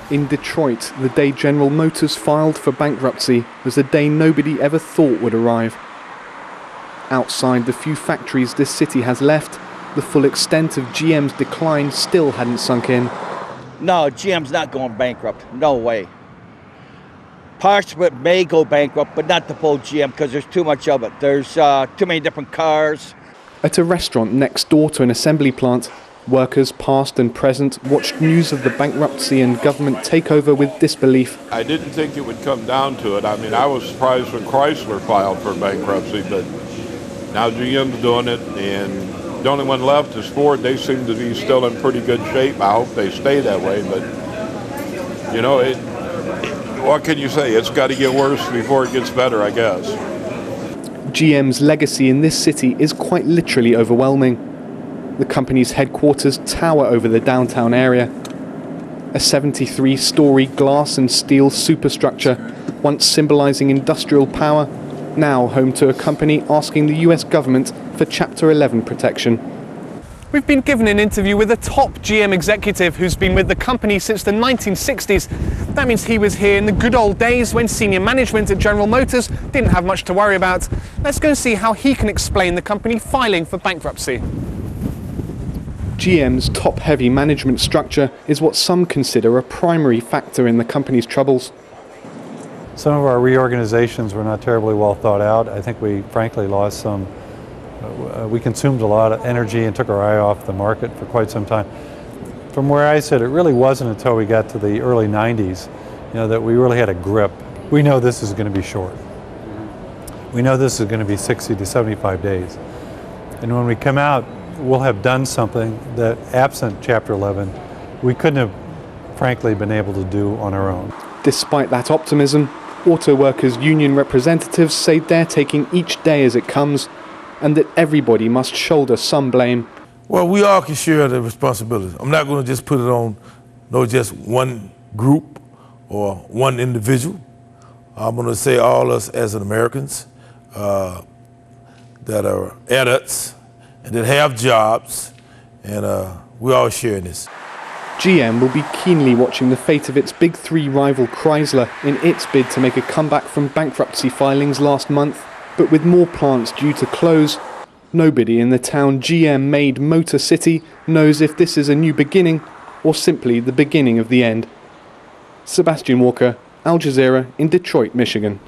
In Detroit, the day General Motors filed for bankruptcy was a day nobody ever thought would arrive. Outside the few factories this city has left, the full extent of GM's decline still hadn't sunk in. No, GM's not going bankrupt. No way. Parts of it may go bankrupt, but not the full GM because there's too much of it. There's too many different cars. At a restaurant next door to an assembly plant, workers past and present watched news of the bankruptcy and government takeover with disbelief. I didn't think it would come down to it. I mean, I was surprised when Chrysler filed for bankruptcy, but now GM's doing it, and the only one left is Ford. They seem to be still in pretty good shape. I hope they stay that way, but, you know, what can you say? It's got to get worse before it gets better, I guess. GM's legacy in this city is quite literally overwhelming. The company's headquarters tower over the downtown area. A 73-story glass and steel superstructure, once symbolizing industrial power, now home to a company asking the US government for Chapter 11 protection. We've been given an interview with a top GM executive who's been with the company since the 1960s. That means he was here in the good old days when senior management at General Motors didn't have much to worry about. Let's go and see how he can explain the company filing for bankruptcy. GM's top-heavy management structure is what some consider a primary factor in the company's troubles. Some of our reorganizations were not terribly well thought out. I think we frankly lost some, we consumed a lot of energy and took our eye off the market for quite some time. From where I sit, it really wasn't until we got to the early 90s, that we really had a grip. We know this is going to be short. We know this is going to be 60 to 75 days. And when we come out, we'll have done something that, absent Chapter 11, we couldn't have, frankly, been able to do on our own. Despite that optimism, auto workers' union representatives say they're taking each day as it comes, and that everybody must shoulder some blame. Well, we all can share the responsibility. I'm not going to just put it on just one group or one individual. I'm going to say all us as Americans that are adults and that have jobs, and we all share in this. GM will be keenly watching the fate of its Big Three rival Chrysler in its bid to make a comeback from bankruptcy filings last month. But with more plants due to close, nobody in the town GM made Motor City knows if this is a new beginning or simply the beginning of the end. Sebastian Walker, Al Jazeera in Detroit, Michigan.